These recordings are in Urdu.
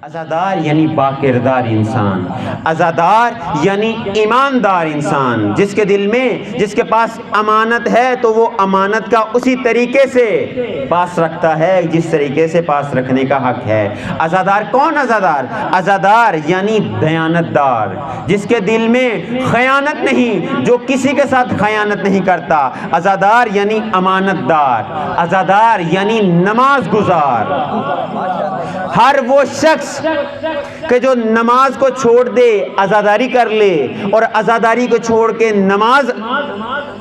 عزادار یعنی باکردار انسان، عزادار یعنی ایماندار انسان، جس کے دل میں، جس کے پاس امانت ہے تو وہ امانت کا اسی طریقے سے پاس رکھتا ہے جس طریقے سے پاس رکھنے کا حق ہے۔ عزادار کون؟ عزادار عزادار یعنی دیانت دار، جس کے دل میں خیانت نہیں، جو کسی کے ساتھ خیانت نہیں کرتا۔ عزادار یعنی امانت دار، عزادار یعنی نماز گزار۔ ہر وہ شخص کہ جو نماز کو چھوڑ دے، عزاداری کر لے اور عزاداری کو چھوڑ کے نماز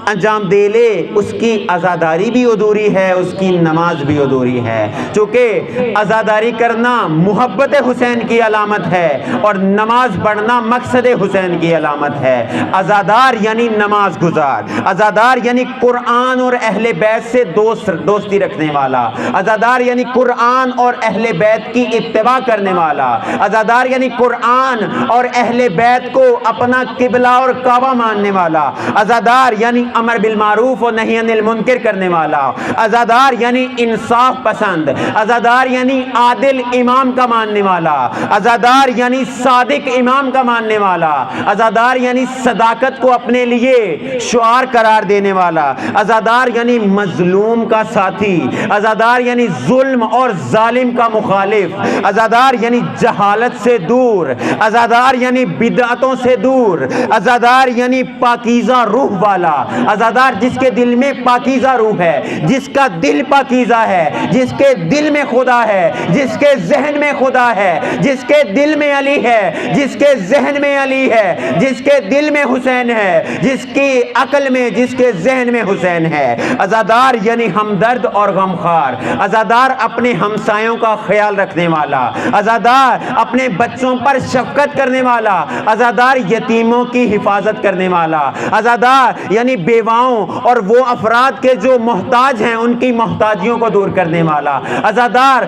انجام دے لے، اس کی عزاداری بھی ادھوری ہے، اس کی نماز بھی ادھوری ہے، چونکہ عزاداری کرنا محبت حسین کی علامت ہے اور نماز پڑھنا مقصد حسین کی علامت ہے۔ عزادار یعنی نماز گزار، عزادار یعنی قرآن اور اہل بیت سے دوستی رکھنے والا، عزادار یعنی قرآن اور اہل بیت کی اتباع کرنے والا، عزادار یعنی قرآن اور اہل بیت کو اپنا قبلہ اور کعبہ ماننے والا، عزادار یعنی امر بالمعروف و نہی عن المنکر کرنے والا، عزادار یعنی انصاف پسند، عزادار یعنی عادل امام کا ماننے والا، عزادار یعنی صادق امام کا ماننے والا، عزادار یعنی صداقت کو اپنے لیے شعار قرار دینے والا، عزادار یعنی مظلوم کا ساتھی، عزادار یعنی ظلم اور ظالم کا مخالف، عزادار یعنی جہالت سے دور، عزادار یعنی بدعتوں سے دور، عزادار یعنی پاکیزہ روح والا، عزادار جس کے دل میں پاکیزہ روح ہے، جس کا دل پاکیزہ ہے، جس کے دل میں خدا ہے، جس کے ذہن میں خدا ہے، جس کے دل میں علی ہے، جس کے ذہن میں علی ہے، جس کے دل میں حسین ہے، جس کی عقل میں، جس کے ذہن میں حسین ہے۔ عزادار یعنی ہمدرد اور غمخوار، عزادار اپنے ہمسایوں کا خیال رکھنے والا، عزادار اپنے بچوں پر شفقت کرنے والا، عزادار یتیموں کی حفاظت کرنے والا، عزادار یعنی بیواؤں اور وہ افراد کے جو محتاج ہیں ان کی محتاجیوں کو دور کرنے والا، عزادار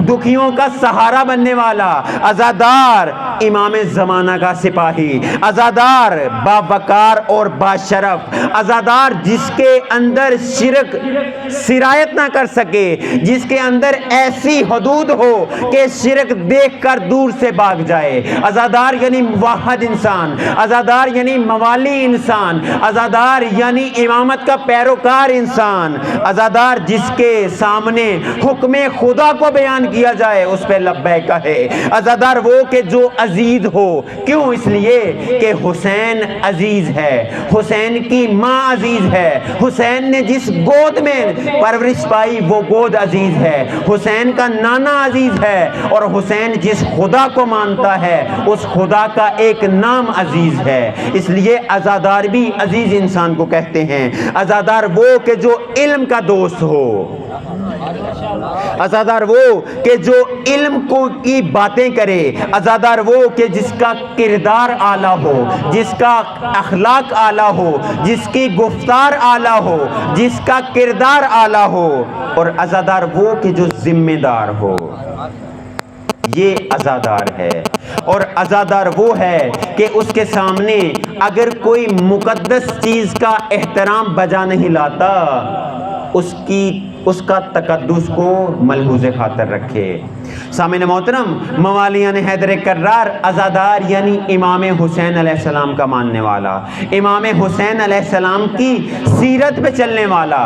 دکھیوں کا سہارا بننے والا، عزادار امام زمانہ کا سپاہی، عزادار باوقار اور باشرف، عزادار جس کے اندر شرک سرایت نہ کر سکے، جس کے اندر ایسی حدود ہو کہ شرک دیکھ کر دور سے بھاگ جائے، عزادار یعنی موحد انسان، عزادار یعنی موالی انسان، عزادار یعنی امامت کا پیروکار انسان، عزادار جس کے سامنے حکم خدا کو بیان کیا جائے اس پہ لبیک کہے، عزادار وہ کہ جو عزیز ہو، کیوں؟ اس لیے کہ حسین عزیز ہے، حسین کی ماں عزیز ہے، حسین نے جس گود میں پرورش پائی وہ گود عزیز ہے، حسین کا نانا عزیز ہے اور حسین جس خدا کو مانتا ہے اس خدا کا ایک نام عزیز ہے، اس لیے عزادار بھی عزیز انسان کو کہتے ہیں۔ عزادار وہ کہ جو علم کا دوست ہو، عزادار وہ کہ جو علم کی باتیں کرے، عزادار وہ کہ جس کا کردار اعلیٰ ہو، جس کا اخلاق اعلیٰ ہو، جس کی گفتار اعلیٰ ہو، جس کا کردار اعلیٰ ہو، اور عزادار وہ کہ جو ذمہ دار ہو، یہ عزادار ہے۔ اور عزادار وہ ہے کہ اس کے سامنے اگر کوئی مقدس چیز کا احترام بجا نہیں لاتا اس کا تقدس کو ملحوظ خاطر رکھے۔ سامعین محترم، موالیان حیدر کرار، عزادار یعنی امام حسین علیہ السلام کا ماننے والا، امام حسین علیہ السلام کی سیرت پہ چلنے والا،